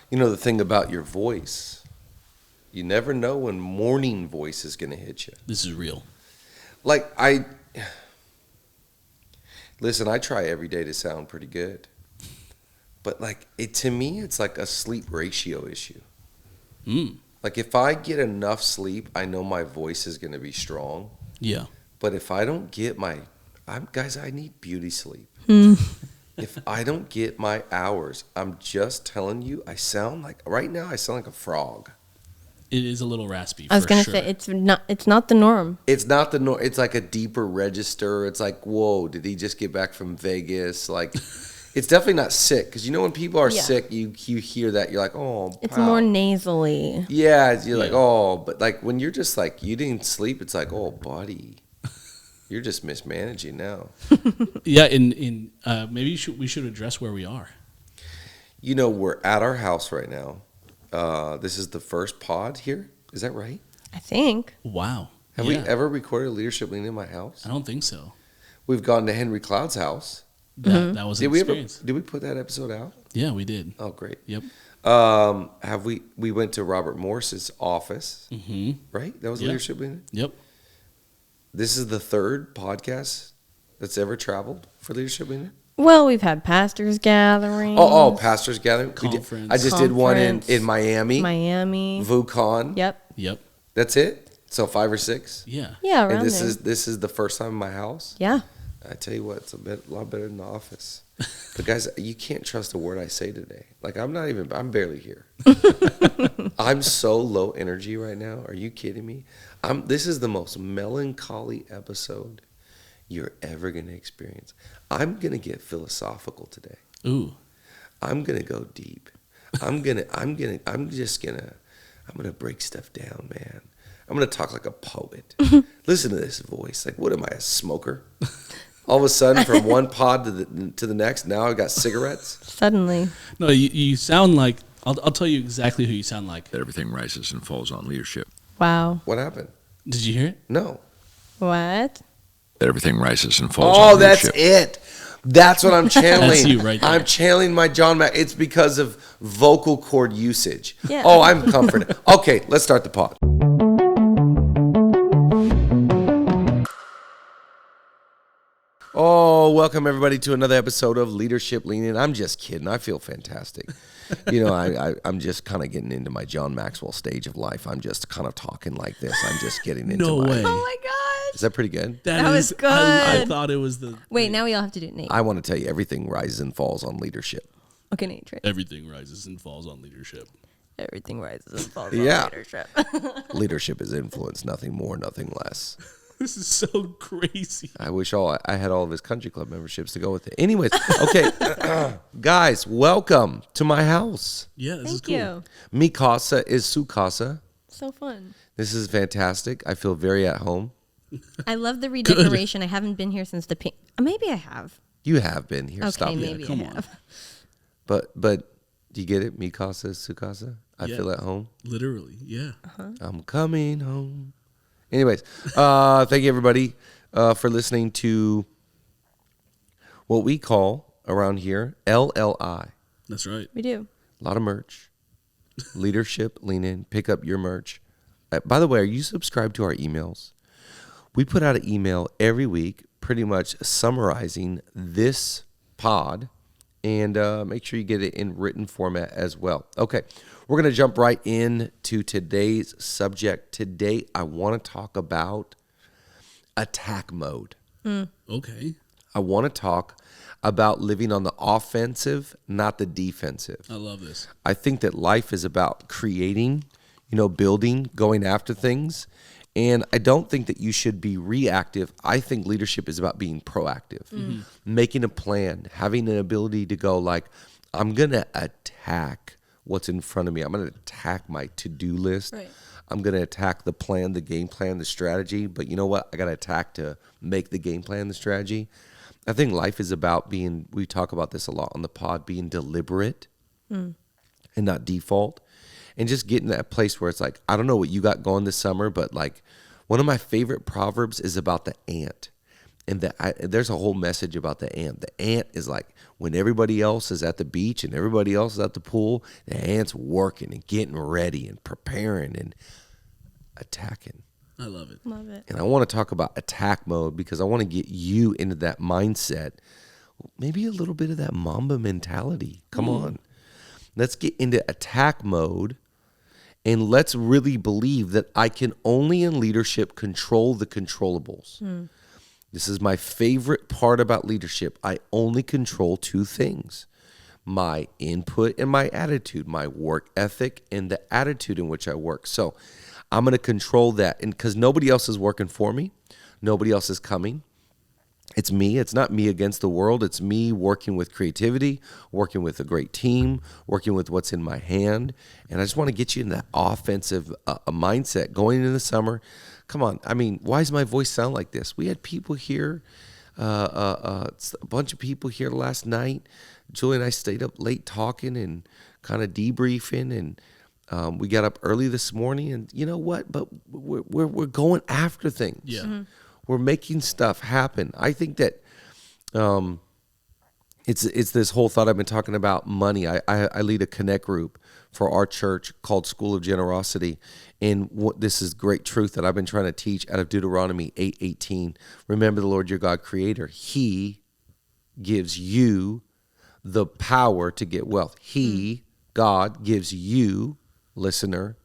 You know, the thing about your voice, you never know when morning voice is going to hit you. This is real. Like, listen, I try every day to sound pretty good. But, like, to me, it's like a sleep ratio issue. Like, if I get enough sleep, I know my voice is going to be strong. Yeah. But if I don't get guys, I need beauty sleep. If I don't get my hours, I'm just telling you, right now I sound like a frog. It is a little raspy. I was going to say it's not the norm. It's not the norm. It's like a deeper register. It's like, whoa, did he just get back from Vegas? Like, it's definitely not sick, because you know when people are sick, you hear that, you're like, oh, it's more nasally. Yeah, you're like, oh, but like when you're just like you didn't sleep, it's like, oh, buddy, you're just mismanaging now. Yeah, in maybe we should address where we are. You know, we're at our house right now. This is the first pod here. Is that right? I think. Wow. Have we ever recorded Leadership Lean in my house? I don't think so. We've gone to Henry Cloud's house. That was an experience. Did we put that episode out? Yeah, we did. Oh, great. Yep. We went to Robert Morris's office, right? That was Leadership Lean? Yep. This is the third podcast that's ever traveled for Leadership Lean? Well, we've had pastors gatherings. Oh, pastors gathering. Conference. I just did one in Miami. Miami. VuCon. Yep. That's it? So 5 or 6? Yeah. Yeah, around and this there. this is the first time in my house? Yeah. I tell you what, it's a lot better than the office. But guys, you can't trust a word I say today. Like, I'm barely here. I'm so low energy right now. Are you kidding me? This is the most melancholy episode you're ever going to experience. I'm going to get philosophical today. Ooh. I'm going to go deep. I'm going to break stuff down, man. I'm going to talk like a poet. Listen to this voice. Like, what am I, a smoker? All of a sudden, from one pod to the next, now I've got cigarettes. Suddenly. No, you sound like, I'll tell you exactly who you sound like. That everything rises and falls on leadership. Wow. What happened? Did you hear it? No. What? That everything rises and falls on leadership. Oh, that's it. That's what I'm channeling. That's you right there. I'm channeling my John Mack. It's because of vocal cord usage. Yeah. Oh, I'm comforted. Okay, let's start the pod. Oh, welcome everybody to another episode of Leadership Leaning. I'm just kidding. I feel fantastic. You know, I'm just kind of getting into my John Maxwell stage of life. I'm just kind of talking like this. I'm just getting into No way. Oh my gosh. Is that pretty good? That was good. I thought it was the... Wait, now we all have to do it, Nate. I want to tell you, everything rises and falls on leadership. Okay, Nate. Try. Everything rises and falls on leadership. Everything rises and falls Yeah. on leadership. Leadership is influence, nothing more, nothing less. This is so crazy. I wish I had all of his country club memberships to go with it. Anyways, okay, guys, welcome to my house. Yeah, this is Thank cool. you. Mi casa is su casa. So fun. This is fantastic. I feel very at home. I love the redecoration. I haven't been here since the pink. Maybe I have. You have been here. Okay, Stop it. maybe come I on. have. But do you get it? Mi casa is su casa. I feel at home. Literally, yeah. I'm coming home. Anyways, thank you everybody for listening to what we call around here LLI. That's right. We do. A lot of merch. Leadership, lean in, pick up your merch. By the way, are you subscribed to our emails? We put out an email every week pretty much summarizing this pod, and make sure you get it in written format as well. Okay, we're going to jump right into today's subject. Today, I want to talk about attack mode. Okay. I want to talk about living on the offensive, not the defensive. I love this. I think that life is about creating, building, going after things. And I don't think that you should be reactive. I think leadership is about being proactive, making a plan, having an ability to go like, I'm going to attack what's in front of me. I'm going to attack my to-do list. Right. I'm going to attack the plan, the game plan, the strategy. But you know what? I got to attack to make the game plan, the strategy. I think life is about being, we talk about this a lot on the pod, being deliberate and not default. And just getting to that place where it's like, I don't know what you got going this summer, but like one of my favorite proverbs is about the ant. And there's a whole message about the ant. The ant is like when everybody else is at the beach and everybody else is at the pool, the ant's working and getting ready and preparing and attacking. I love it. Love it. And I want to talk about attack mode because I want to get you into that mindset. Maybe a little bit of that Mamba mentality. Come on. Let's get into attack mode, and let's really believe that I can only in leadership control the controllables. This is my favorite part about leadership. I only control two things: my input and my attitude, my work ethic and the attitude in which I work. So I'm going to control that, and because nobody else is working for me, nobody else is coming. It's me. It's not me against the world. It's me working with creativity, working with a great team, working with what's in my hand. And I just want to get you in that offensive mindset going into the summer. Come on. I mean, why does my voice sound like this? We had people here, a bunch of people here last night. Julie and I stayed up late talking and kind of debriefing, and we got up early this morning. And you know what? But we're going after things. Yeah. Mm-hmm. We're making stuff happen. I think that it's this whole thought I've been talking about money. I lead a connect group for our church called School of Generosity. And this is great truth that I've been trying to teach out of Deuteronomy 8:18. Remember the Lord your God creator. He gives you the power to get wealth. He, God, gives you, listener,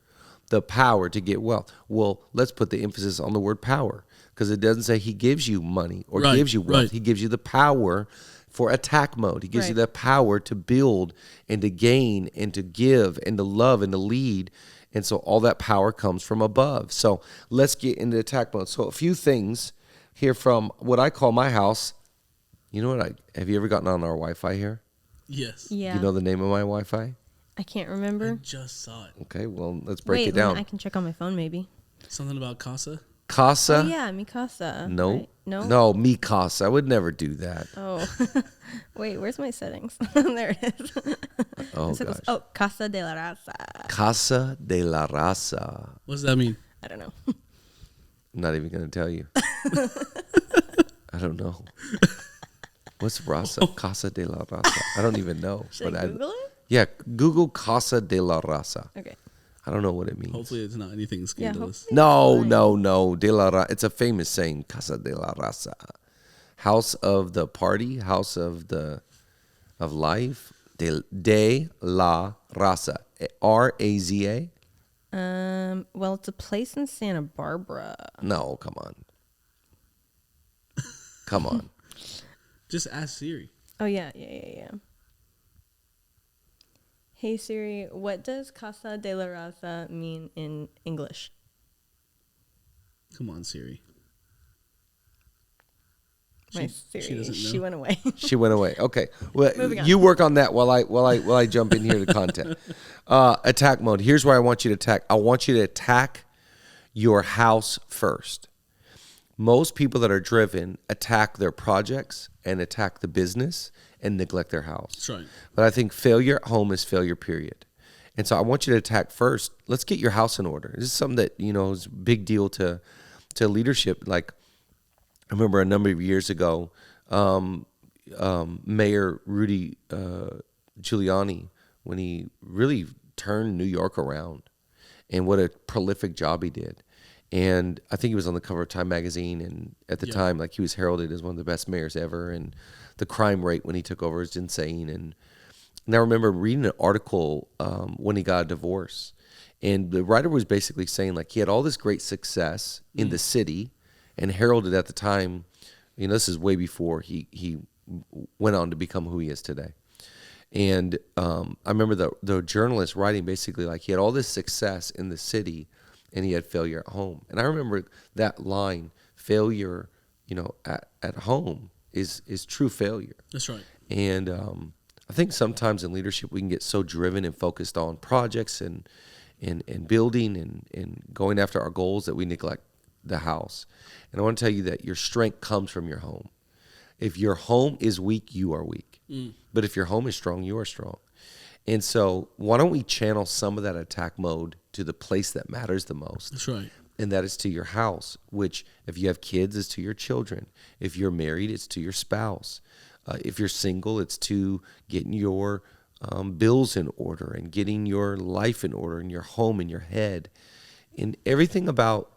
the power to get wealth. Well, let's put the emphasis on the word power, because it doesn't say he gives you money or gives you wealth. Right. He gives you the power for attack mode. He gives you Right. the power to build and to gain and to give and to love and to lead. And so all that power comes from above. So let's get into attack mode. So a few things here from what I call my house. You know what? Have you ever gotten on our Wi-Fi here? Yes. Yeah. You know the name of my Wi-Fi? I can't I remember. just saw it. Okay, well, let's break Wait, it down. I can check on my phone maybe. Something about Casa. Casa? Oh yeah, mi casa. No. Right? No. No, mi casa. I would never do that. Oh. Wait, where's my settings? There it is. Oh, It says- gosh. oh, Casa de la Raza. Casa de la Raza. What does that mean? I don't know. I'm not even going to tell you. I don't know. What's Raza? Casa de la Raza. I don't even know. Should I Google it? Yeah, Google Casa de la Raza. Okay. I don't know what it means. Hopefully, it's not anything scandalous. hopefully. No, Fine. no. De la Raza. It's a famous saying, Casa de la Raza. House of the party, house of life. De la Raza. R-A-Z-A? Well, it's a place in Santa Barbara. No, come on. Come on. Just ask Siri. Oh yeah. Hey Siri, what does Casa de la Raza mean in English? Come on, Siri. My She Siri, doesn't she know. went away. She went away. Okay. Well, Moving on. you work on that while I jump in here to content. Attack mode. Here's where I want you to attack. I want you to attack your house first. Most people that are driven attack their projects and attack the business and neglect their house. That's right. But I think failure at home is failure, period. And so I want you to attack first. Let's get your house in order. This is something that, is a big deal to leadership. Like, I remember a number of years ago, Mayor Rudy Giuliani, when he really turned New York around, and what a prolific job he did. And I think he was on the cover of Time magazine, and at the time, like, he was heralded as one of the best mayors ever. And the crime rate when he took over is insane. And I remember reading an article when he got a divorce, and the writer was basically saying, like, he had all this great success in the city, and heralded at the time. This is way before he went on to become who he is today. And I remember the journalist writing basically, like, he had all this success in the city, and he had failure at home. And I remember that line, failure, at home is true failure. That's right. And I think sometimes in leadership we can get so driven and focused on projects and building and going after our goals that we neglect the house. And I want to tell you that your strength comes from your home. If your home is weak, you are weak. But if your home is strong, you are strong. And so why don't we channel some of that attack mode to the place that matters the most? That's right. And that is to your house, which if you have kids, is to your children. If you're married, it's to your spouse. If you're single, it's to getting your bills in order and getting your life in order and your home and your head. And everything about,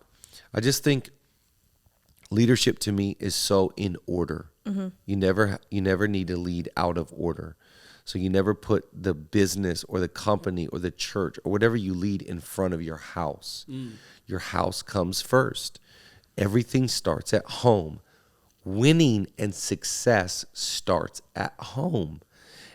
I just think leadership to me is so in order. You never need to lead out of order. So you never put the business or the company or the church or whatever you lead in front of your house. Your house comes first. Everything starts at home. Winning and success starts at home.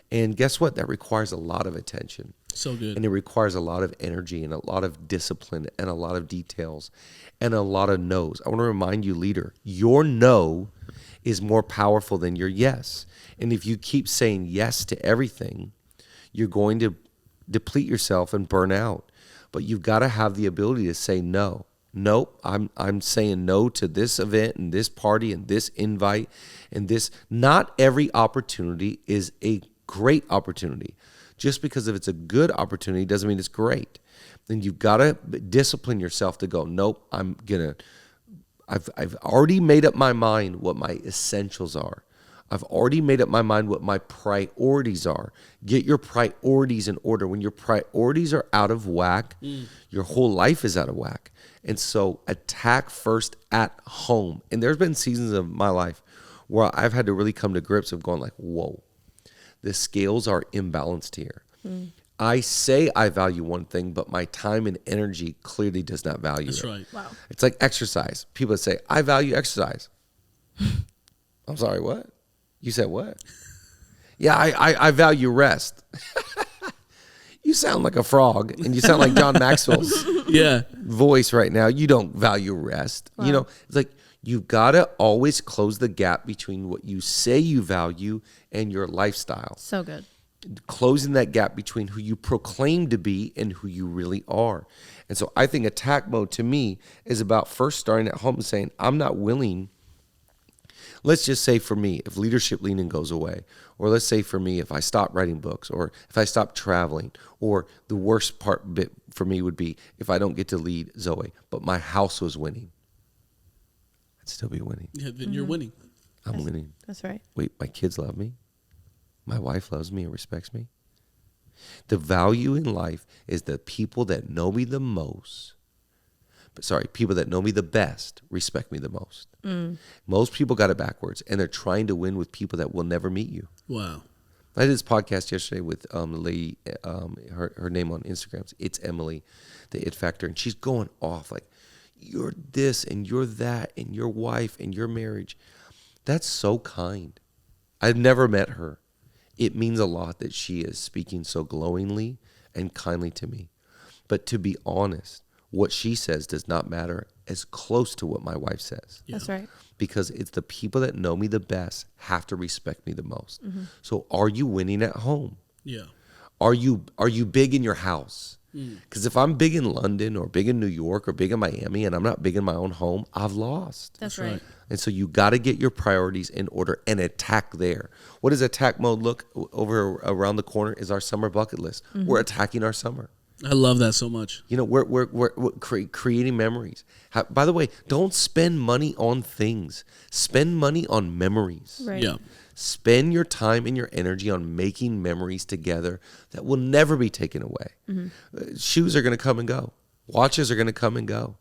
And guess what? That requires a lot of attention. So good. And it requires a lot of energy and a lot of discipline and a lot of details and a lot of no's. I want to remind you, leader, your no is more powerful than your yes. And if you keep saying yes to everything, you're going to deplete yourself and burn out. But you've got to have the ability to say no. Nope, I'm saying no to this event and this party and this invite and this. Not every opportunity is a great opportunity. Just because if it's a good opportunity doesn't mean it's great. Then you've got to discipline yourself to go, nope, I've already made up my mind what my essentials are. I've already made up my mind what my priorities are. Get your priorities in order. When your priorities are out of whack, your whole life is out of whack. And so attack first at home. And there's been seasons of my life where I've had to really come to grips of going like, whoa, the scales are imbalanced here. I say I value one thing, but my time and energy clearly does not value it. That's right. Wow. It's like exercise. People say, I value exercise. I'm sorry, what? You said what? Yeah, I value rest. You sound like a frog, and you sound like John Maxwell's voice right now. You don't value rest. Wow. You know, it's like you've got to always close the gap between what you say you value and your lifestyle. So good. Closing that gap between who you proclaim to be and who you really are. And so I think attack mode to me is about first starting at home and saying, I'm not willing. Let's just say for me, if leadership leaning goes away, or let's say for me, if I stop writing books, or if I stop traveling, or the worst part bit for me would be if I don't get to lead Zoe, but my house was winning, I'd still be winning. Yeah, then you're winning. I'm winning. That's right. Wait, my kids love me. My wife loves me and respects me. The value in life is the people that know me the most. People that know me the best respect me the most. Most people got it backwards, and they're trying to win with people that will never meet you. Wow. I did this podcast yesterday with a lady, her name on Instagram, it's Emily, the It Factor, and she's going off like, you're this and you're that and your wife and your marriage. That's so kind. I've never met her. It means a lot that she is speaking so glowingly and kindly to me. But to be honest, what she says does not matter as close to what my wife says. Yeah. That's right. Because it's the people that know me the best have to respect me the most. So are you winning at home? Yeah. Are you big in your house? Because if I'm big in London or big in New York or big in Miami and I'm not big in my own home, I've lost. That's right. And so you got to get your priorities in order and attack there. What does attack mode look over around the corner is our summer bucket list. We're attacking our summer. I love that so much. You know, we're creating memories. By the way, don't spend money on things. Spend money on memories. Right. Yeah. Spend your time and your energy on making memories together that will never be taken away. Shoes are going to come and go. Watches are going to come and go.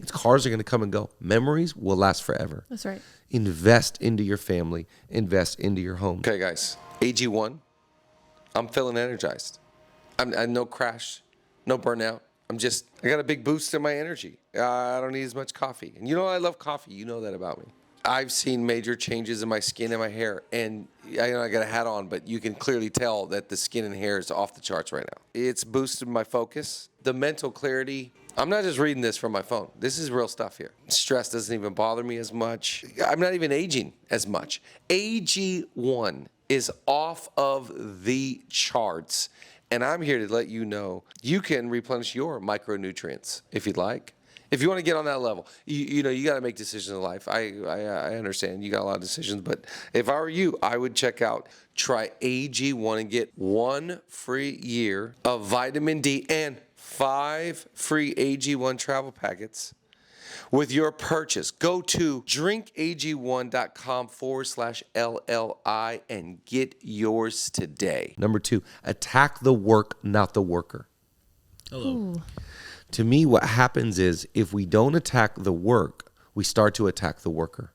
Cars are going to come and go. Memories will last forever. That's right. Invest into your family. Invest into your home. Okay, guys. AG1. I'm feeling energized. I'm no crash, no burnout. I got a big boost in my energy. I don't need as much coffee. And you know I love coffee. You know that about me. I've seen major changes in my skin and my hair. And I know I got a hat on, but you can clearly tell that the skin and hair is off the charts right now. It's boosted my focus, the mental clarity. I'm not just reading this from my phone. This is real stuff here. Stress doesn't even bother me as much. I'm not even aging as much. AG1 is off of the charts. And I'm here to let you know you can replenish your micronutrients if you'd like. If you want to get on that level, you know, you got to make decisions in life. I understand you got a lot of decisions, but if I were you, I would try AG1 and get 1 free year of vitamin D and 5 free AG1 travel packets with your purchase. Go to drinkag1.com/LLI and get yours today. Number 2, attack the work, not the worker. Hello. Ooh. To me, what happens is if we don't attack the work, we start to attack the worker.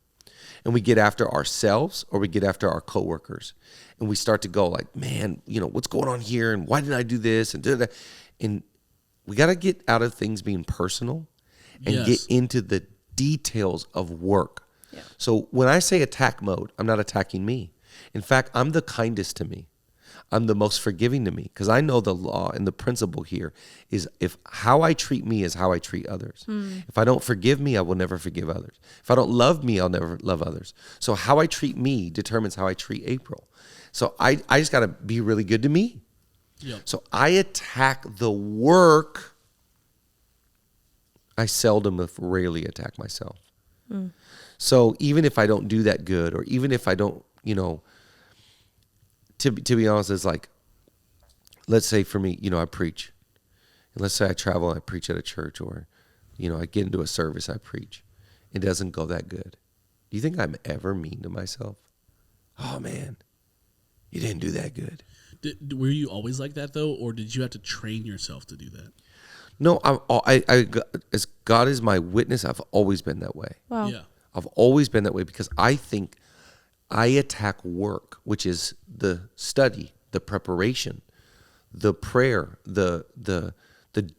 And we get after ourselves or we get after our coworkers. And we start to go like, man, what's going on here? And why did I do this? And da-da-da. And we got to get out of things being personal and get into the details of work. Yeah. So when I say attack mode, I'm not attacking me. In fact, I'm the kindest to me. I'm the most forgiving to me because I know the law and the principle here is if how I treat me is how I treat others. If I don't forgive me, I will never forgive others. If I don't love me, I'll never love others. So how I treat me determines how I treat April. So I just got to be really good to me. Yep. So I attack the work. I seldom, if rarely, attack myself. So even if I don't do that good, or even if I don't, to be honest, it's like, let's say for me, I preach. And let's say I travel and I preach at a church, or, I get into a service, I preach. It doesn't go that good. Do you think I'm ever mean to myself? Oh, man, you didn't do that good. Were you always like that, though, or did you have to train yourself to do that? No, as God is my witness, I've always been that way. Wow. Yeah. I've always been that way because I think I attack work, which is the study, the preparation, the prayer, the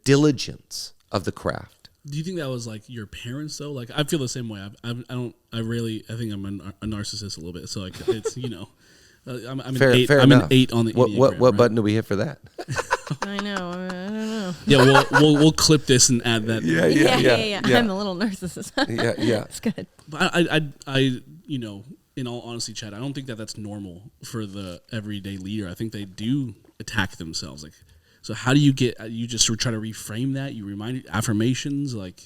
diligence of the craft. Do you think that was like your parents though? Like I feel the same way. I think I'm a narcissist a little bit. So like it's I'm an Fair 8. enough. An 8 on the what Enneagram, what right? button do we hit for that? I know. I don't know. Yeah, we'll clip this and add that. Yeah. I'm a little narcissist. Yeah. It's good. But I in all honesty, Chad, I don't think that that's normal for the everyday leader. I think they do attack themselves. Like, so how do you just try to reframe that? You remind affirmations, like,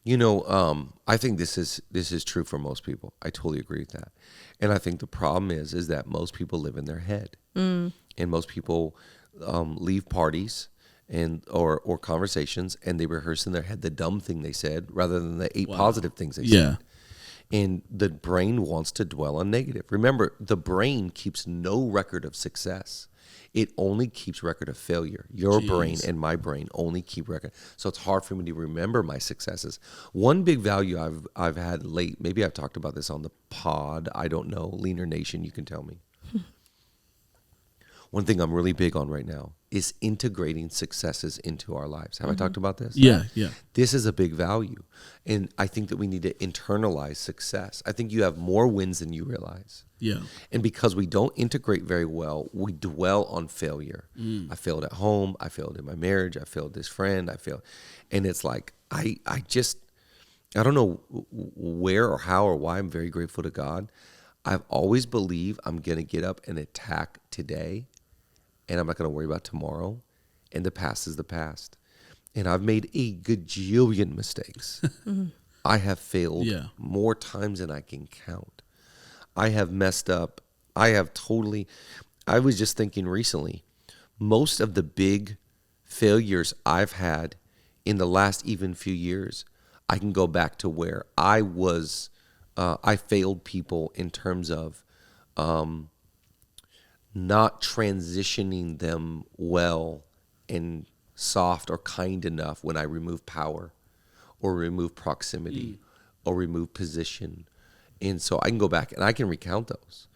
I think this is true for most people. I totally agree with that. And I think the problem is that most people live in their head, and most people leave parties or conversations, and they rehearse in their head the dumb thing they said rather than the 8 positive things they said. And the brain wants to dwell on negative. Remember, the brain keeps no record of success. It only keeps record of failure. Your brain and my brain only keep record. So it's hard for me to remember my successes. One big value I've had late, maybe I've talked about this on the pod, I don't know, Leaner Nation, you can tell me. One thing I'm really big on right now is integrating successes into our lives. Have I talked about this? Yeah. This is a big value. And I think that we need to internalize success. I think you have more wins than you realize. Yeah. And because we don't integrate very well, we dwell on failure. I failed at home. I failed in my marriage. I failed this friend. I failed. And it's like, I don't know where or how or why I'm very grateful to God. I've always believed I'm going to get up and attack today, and I'm not going to worry about tomorrow. And the past is the past. And I've made a gajillion mistakes. I have failed more times than I can count. I have messed up. I was just thinking recently, most of the big failures I've had in the last even few years, I can go back to where I failed people in terms of not transitioning them well and soft or kind enough when I remove power or remove proximity or remove position. And so I can go back and I can recount those,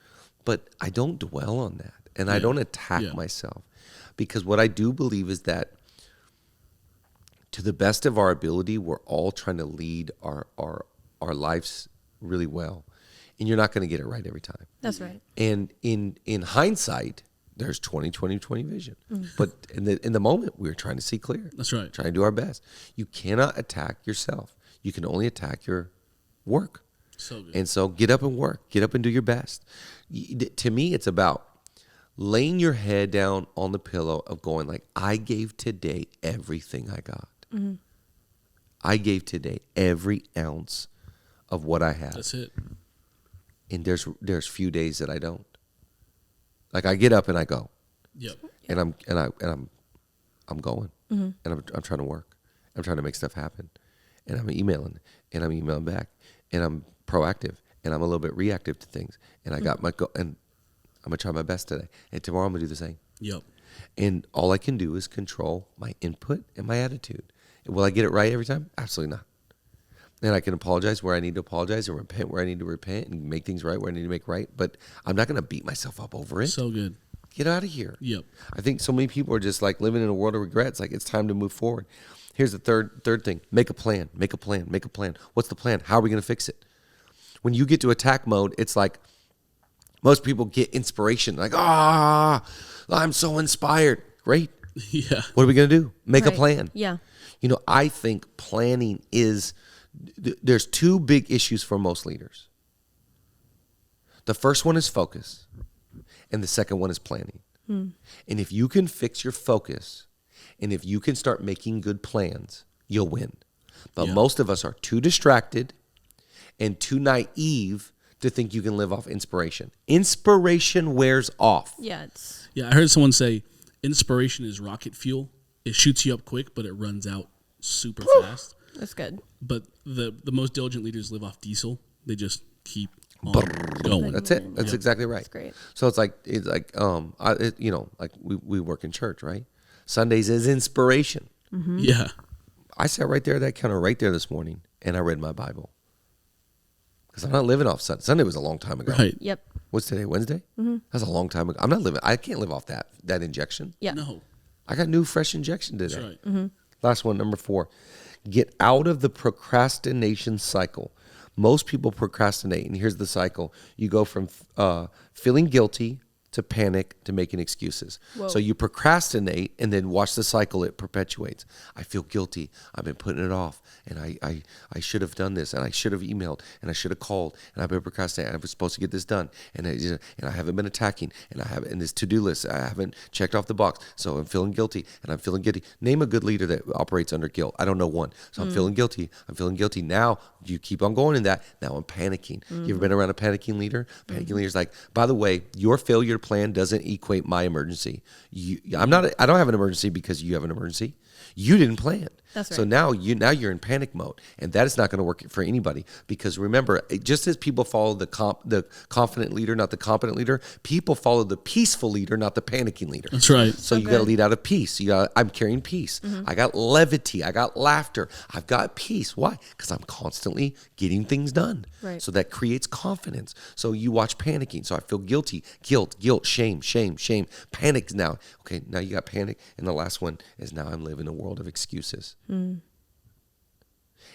but I don't dwell on that. And I don't attack myself, because what I do believe is that to the best of our ability, we're all trying to lead our lives really well. And you're not going to get it right every time. That's right. And in hindsight, there's 20/20/20 vision. But in the moment, we were trying to see clear. That's right. Trying to do our best. You cannot attack yourself. You can only attack your work. So good. And so get up and work. Get up and do your best. To me, it's about laying your head down on the pillow of going like, I gave today everything I got. I gave today every ounce of what I had. That's it. And there's few days that I don't. Like I get up and I go. Yep. And I'm going. And I'm trying to work. I'm trying to make stuff happen. and I'm emailing and I'm emailing back and I'm proactive and I'm a little bit reactive to things and I got my and I'm gonna try my best today and tomorrow I'm gonna do the same. Yep. And all I can do is control my input and my attitude. Will I get it right every time? Absolutely not. And I can apologize where I need to apologize and repent where I need to repent and make things right where I need to make right. But I'm not going to beat myself up over it. So good. Get out of here. Yep. I think so many people are just like living in a world of regrets. Like it's time to move forward. Here's the third thing. Make a plan. Make a plan. Make a plan. What's the plan? How are we going to fix it? When you get to attack mode, it's like most people get inspiration. Like, I'm so inspired. Great. Yeah. What are we going to do? Make a Right. plan. Yeah. You know, I think planning is, there's two big issues for most leaders. The first one is focus, and the second one is planning. And if you can fix your focus, and if you can start making good plans, you'll win. But most of us are too distracted and too naive to think you can live off inspiration. Inspiration wears off. Yeah. It's Yeah. I heard someone say inspiration is rocket fuel. It shoots you up quick, but it runs out super fast. that's good. But the most diligent leaders live off diesel. They just keep on going. That's it. That's exactly right. That's great. So it's like like we work in church, right? Sundays is inspiration. Yeah. I sat right there at that counter right there this morning, and I read my Bible because I'm not living off Sunday. Sunday was a long time ago. Right. Yep. What's today? Wednesday? That's a long time ago. I'm not living. I can't live off that injection. Yeah. No. I got new fresh injection today. That's right. Last one, number 4. Get out of the procrastination cycle. Most people procrastinate, and here's the cycle. You go from feeling guilty to panic to making excuses. Whoa. So you procrastinate and then watch the cycle it perpetuates. I feel guilty. I've been putting it off, and I should have done this, and I should have emailed, and I should have called, and I've been procrastinating. I was supposed to get this done, and I haven't been attacking, and I haven't in this to-do list. I haven't checked off the box, so I'm feeling guilty, and I'm feeling guilty. Name a good leader that operates under guilt. I don't know one. So I'm feeling guilty. I'm feeling guilty. Now you keep on going in that. Now I'm panicking. You ever been around a panicking leader? Panicking leader's like, by the way, your failure to plan doesn't equate my emergency. I don't have an emergency because you have an emergency. You didn't plan. That's right. So now you're in panic mode, and that is not going to work for anybody. Because remember, just as people follow the confident leader, not the competent leader, people follow the peaceful leader, not the panicking leader. That's right. So you got to lead out of peace. I'm carrying peace. I got levity. I got laughter. I've got peace. Why? Because I'm constantly getting things done. Right. So that creates confidence. So you watch panicking. So I feel guilty, guilt, shame. Panic now. Okay, now you got panic. And the last one is now I'm living in a world of excuses. And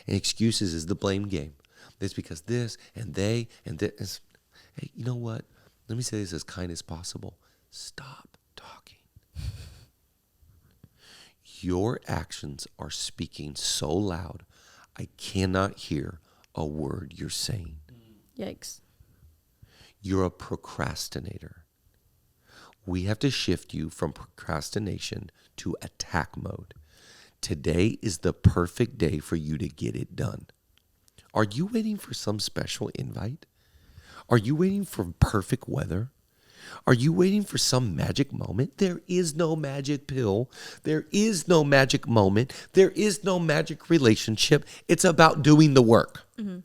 excuses is the blame game. It's because this and they and this. Hey, you know what? Let me say this as kind as possible. Stop talking. Your actions are speaking so loud, I cannot hear a word you're saying. Yikes. You're a procrastinator. We have to shift you from procrastination to attack mode. Today is the perfect day for you to get it done. Are you waiting for some special invite? Are you waiting for perfect weather? Are you waiting for some magic moment? There is no magic pill. There is no magic moment. There is no magic relationship. It's about doing the work. And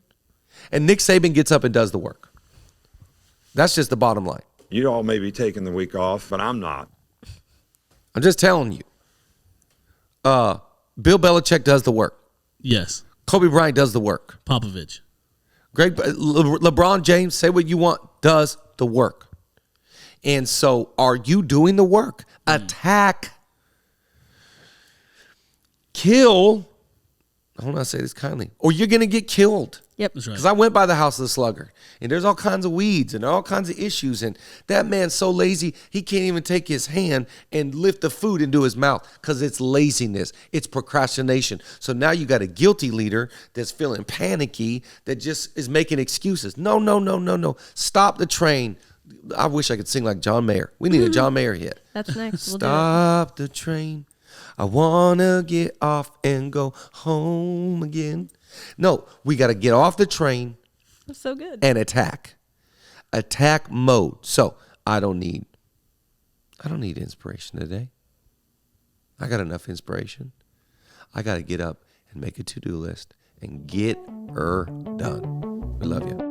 Nick Saban gets up and does the work. That's just the bottom line. You all may be taking the week off, but I'm not. I'm just telling you. Bill Belichick does the work. Yes. Kobe Bryant does the work. Popovich. LeBron James, say what you want, does the work. And so are you doing the work? Attack. Kill. I don't know how to say this kindly. Or you're going to get killed. Yep. That's right. Because I went by the house of the slugger, and there's all kinds of weeds and all kinds of issues, and that man's so lazy he can't even take his hand and lift the food into his mouth because it's laziness, it's procrastination. So now you got a guilty leader that's feeling panicky that just is making excuses. No. Stop the train. I wish I could sing like John Mayer. We need a John Mayer hit. That's next. We'll do it. Stop the train. I want to get off and go home again. No, we got to get off the train That's so good. and attack. Attack mode. So I don't need inspiration today. I got enough inspiration. I got to get up and make a to-do list and get her done. We love you.